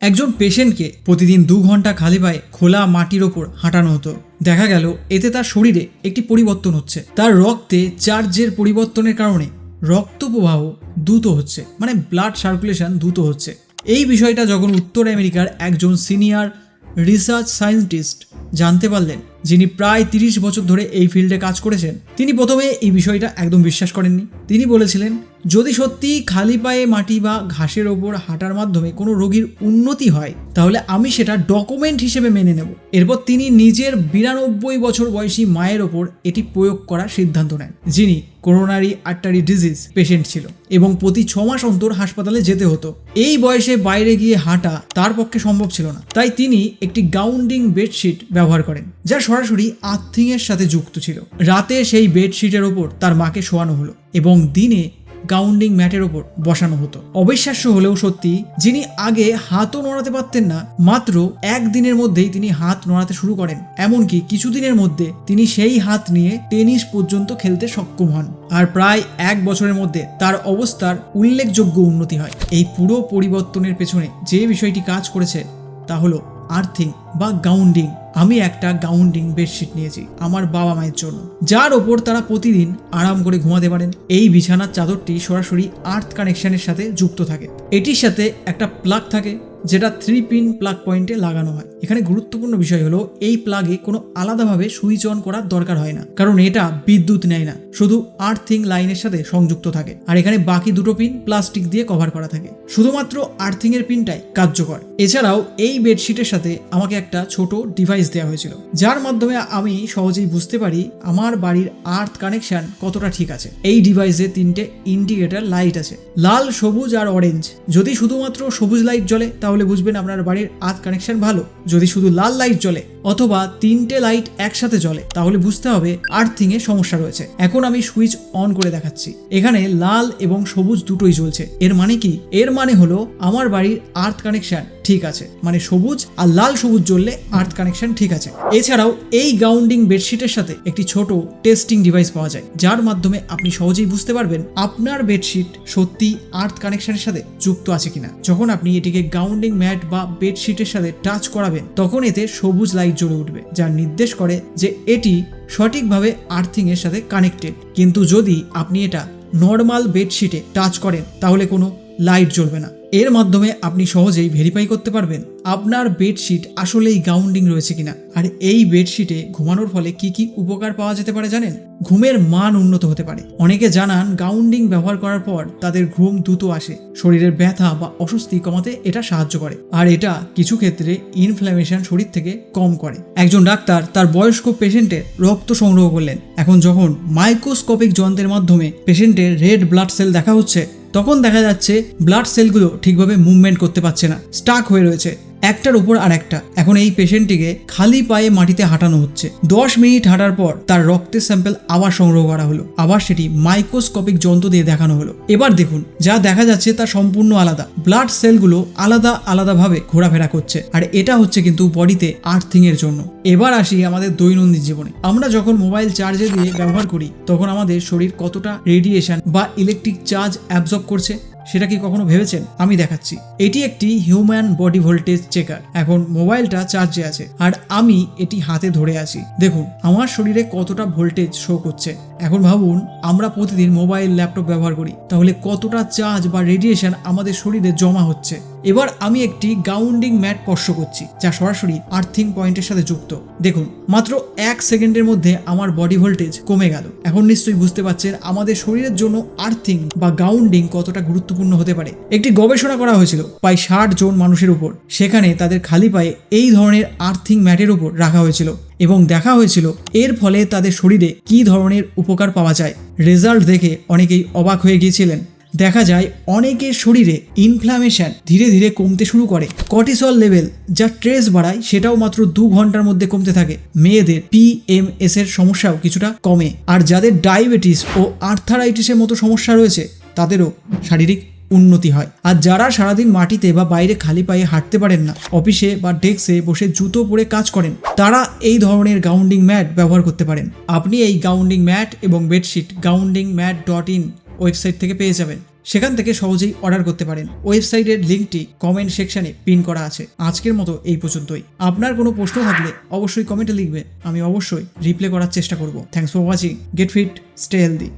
একজন পেশেন্টকে প্রতিদিন 2 ঘন্টা খালি পায়ে খোলা মাটির ওপর হাঁটানো হতো। দেখা গেল এতে তার শরীরে একটি পরিবর্তন হচ্ছে। তার রক্তে চার্জের পরিবর্তনের কারণে রক্ত প্রবাহ দ্রুত হচ্ছে, মানে ব্লাড সার্কুলেশন দ্রুত হচ্ছে। এই বিষয়টা যখন উত্তর আমেরিকার একজন সিনিয়র রিসার্চ সায়েন্টিস্ট জানতে পারলেন, যিনি প্রায় 30 বছর ধরে এই ফিল্ডে কাজ করেছেন, তিনি প্রথমে এই বিষয়টা একদম বিশ্বাস করেননি। তিনি বলেছিলেন, যদি সত্যি খালি পায়ে মাটি বা ঘাসের ওপর হাঁটার মাধ্যমে কোনো রোগীর উন্নতি হয় তাহলে আমি সেটা ডকুমেন্ট হিসেবে মেনে নেব। এরপর তিনি নিজের 92 বছর বয়সী মায়ের ওপর এটি প্রয়োগ করার সিদ্ধান্ত নেন, যিনি করোনারি আর্টারি ডিজিজ পেশেন্ট ছিল এবং প্রতি 6 মাস অন্তর হাসপাতালে যেতে হতো। এই বয়সে বাইরে গিয়ে হাঁটা তার পক্ষে সম্ভব ছিল না, তাই তিনি একটি গাউন্ডিং বেডশিট ব্যবহার করেন, যা সরাসরি আর্থিং এর সাথে যুক্ত ছিল। রাতে সেই বেডশিটের ওপর তার মাকে শোয়ানো হলো এবং দিনে গাউন্ডিং ম্যাটের ওপর বসানো হতো। অবিশ্বাস্য হলেও সত্যি, যিনি আগে হাতও নড়াতে পারতেন না, মাত্র 1 দিনের মধ্যেই তিনি হাত নড়াতে শুরু করেন। এমনকি কিছুদিনের মধ্যে তিনি সেই হাত নিয়ে টেনিস পর্যন্ত খেলতে সক্ষম হন। আর প্রায় 1 বছরের মধ্যে তার অবস্থার উল্লেখযোগ্য উন্নতি হয়। এই পুরো পরিবর্তনের পেছনে যে বিষয়টি কাজ করেছে তা হলো আর্থিং বা গাউন্ডিং। আমি একটা গাউন্ডিং বেডশিট নিয়েছি আমার বাবা মায়ের জন্য, যার ওপর তারা প্রতিদিন আরাম করে ঘুমাতে পারেন। এই বিছানার চাদরটি সরাসরি আর্থ কানেকশনের সাথে যুক্ত থাকে। এটির সাথে একটা প্লাগ থাকে, যেটা 3 পিন প্লাগ পয়েন্টে লাগানো হয়। এখানে গুরুত্বপূর্ণ বিষয় হলো এই প্লাগে কোনো আলাদাভাবে সুইচ অন করার দরকার হয় না, কারণ এটা বিদ্যুৎ নেয় না, শুধু আর্থিং লাইনের সাথে সংযুক্ত থাকে। আর এখানে বাকি 2টো পিন প্লাস্টিক দিয়ে কভার করা থাকে। শুধুমাত্র আর্থিং এর পিনটাই কার্যকর। এছাড়াও এই বেডশিটের সাথে আমাকে একটা ছোট ডিভাইস দেওয়া হয়েছিল, যার মাধ্যমে আমি সহজেই বুঝতে পারি আমার বাড়ির আর্থ কানেকশন কতটা ঠিক আছে। এই ডিভাইসে 3টে ইন্ডিকেটর লাইট আছে, লাল, সবুজ আর অরেঞ্জ। যদি শুধুমাত্র সবুজ লাইট জ্বলে তাহলে বুঝবেন আপনার বাড়ির আর্থ কানেকশন ভালো। যদি শুধু লাল লাইট জ্বলে অথবা 3টে লাইট একসাথে জ্বলে তাহলে বুঝতে হবে আর্থিং এ সমস্যা রয়েছে। এখন আমি সুইচ অন করে দেখাচ্ছি। এখানে লাল এবং সবুজ দুটোই জ্বলছে। এর মানে কি? এর মানে হলো আমার বাড়ির আর্থ কানেকশন ঠিক আছে, মানে সবুজ আর লাল সবুজ জ্বললে আর্থ কানেকশন ঠিক আছে। এছাড়াও এই গাউন্ডিং বেডশিটের সাথে একটি ছোট টেস্টিং ডিভাইস পাওয়া যায়, যার মাধ্যমে আপনি সহজেই বুঝতে পারবেন আপনার বেডশিট সত্যি আর্থ কানেকশনের সাথে যুক্ত আছে কিনা। যখন আপনি এটিকে গাউন্ডিং ম্যাট বা বেডশিটের সাথে টাচ করাবেন তখন এতে সবুজ লাইট জ্বলে উঠবে, যা নির্দেশ করে যে এটি সঠিকভাবে আর্থিং এর সাথে কানেক্টেড। কিন্তু যদি আপনি এটা নর্মাল বেডশিটে টাচ করেন তাহলে কোনো লাইট জ্বলবে না। এর মাধ্যমে আপনি সহজেই ভেরিফাই করতে পারবেন আপনার বেডশিট আসলেই গাউন্ডিং রয়েছে কিনা। আর এই বেডশিটে ঘুমানোর ফলে কি কি উপকার পাওয়া যেতে পারে জানেন? ঘুমের মান উন্নত হতে পারে। অনেকে জানান গাউন্ডিং ব্যবহার করার পর তাদের ঘুম দ্রুত আসে। শরীরের ব্যথা বা অস্বস্তি কমাতে এটা সাহায্য করে, আর এটা কিছু ক্ষেত্রে ইনফ্ল্যামেশন শরীর থেকে কম করে। একজন ডাক্তার তার বয়স্ক পেশেন্টের রক্ত সংগ্রহ করলেন। এখন যখন মাইক্রোস্কোপিক যন্ত্রের মাধ্যমে পেশেন্টের রেড ব্লাড সেল দেখা হচ্ছে, তখন দেখা যাচ্ছে ব্লাড সেলগুলো ঠিকভাবে মুভমেন্ট করতে পারছে না, স্টাক হয়ে রয়েছে একটার উপর আর একটা। এখন এই পেশেন্টটিকে খালি পায়ে মাটিতে হাঁটানো হচ্ছে। 10 মিনিট হাঁটার পর তার রক্তের স্যাম্পল আবার সংগ্রহ করা হলো, আবার সেটি মাইক্রোস্কোপিক যন্ত্র দিয়ে দেখানো হলো। এবার দেখুন, যা দেখা যাচ্ছে তা সম্পূর্ণ আলাদা। ব্লাড সেলগুলো আলাদা আলাদাভাবে ঘোরাফেরা করছে, আর এটা হচ্ছে কিন্তু বডিতে আর্থিং এর জন্য। এবার আসি আমাদের দৈনন্দিন জীবনে। আমরা যখন মোবাইল চার্জে দিয়ে ব্যবহার করি তখন আমাদের শরীর কতটা রেডিয়েশন বা ইলেকট্রিক চার্জ অ্যাবজর্ব করছে সেটা কি কখনো ভেবেছেন? আমি দেখাচ্ছি। এটি একটি হিউম্যান বডি ভোল্টেজ চেকার। এখন মোবাইলটা চার্জে আছে আর আমি এটি হাতে ধরে আছি। দেখুন আমার শরীরে কতটা ভোল্টেজ শো করছে। এখন ভাবুন, আমরা প্রতিদিন মোবাইল, ল্যাপটপ ব্যবহার করি, তাহলে কতটা চার্জ বা রেডিয়েশন আমাদের শরীরে জমা হচ্ছে। এবার আমি একটি গাউন্ডিং ম্যাট স্পর্শ করছি, যা সরাসরি আর্থিং পয়েন্টের সাথে যুক্ত। দেখুন মাত্র 1 সেকেন্ডের মধ্যে আমার বডি ভোল্টেজ কমে গেল। এখন নিশ্চয়ই বুঝতে পারছেন আমাদের শরীরের জন্য আর্থিং বা গাউন্ডিং কতটা গুরুত্বপূর্ণ হতে পারে। একটি গবেষণা করা হয়েছিল প্রায় 60 জন মানুষের উপর। সেখানে তাদের খালি পায়ে এই ধরনের আর্থিং ম্যাটের উপর রাখা হয়েছিল এবং দেখা হয়েছিল এর ফলে তাদের শরীরে কি ধরনের উপকার পাওয়া যায়। রেজাল্ট দেখে অনেকেই অবাক হয়ে গিয়েছিলেন। দেখা যায় অনেকের শরীরে ইনফ্ল্যামেশন ধীরে ধীরে কমতে শুরু করে। কর্টিসল লেভেল, যা স্ট্রেস বাড়ায়, সেটাও মাত্র 2 ঘন্টার মধ্যে কমতে থাকে। মেয়েদের PMS এর সমস্যাও কিছুটা কমে। আর যাদের ডায়াবেটিস ও আর্থারাইটিসের মতো সমস্যা রয়েছে তাদেরও শারীরিক উন্নতি হয়। আর যারা সারাদিন মাটিতে বা বাইরে খালি পায়ে হাঁটতে পারেন না, অফিসে বা ডেস্কে বসে জুতো পরে কাজ করেন, তারা এই ধরনের গাউন্ডিং ম্যাট ব্যবহার করতে পারেন। আপনি এই গাউন্ডিং ম্যাট এবং বেডশিট gaundingmat.in ওয়েবসাইট থেকে পেয়ে যাবেন। সেখান থেকে সহজেই অর্ডার করতে পারেন। ওয়েবসাইটের লিঙ্কটি কমেন্ট সেকশনে পিন করা আছে। আজকের মতো এই পর্যন্তই। আপনার কোনো প্রশ্ন থাকলে অবশ্যই কমেন্টে লিখবে, আমি অবশ্যই রিপ্লাই করার চেষ্টা করব। Thanks for watching. Get fit, stay healthy.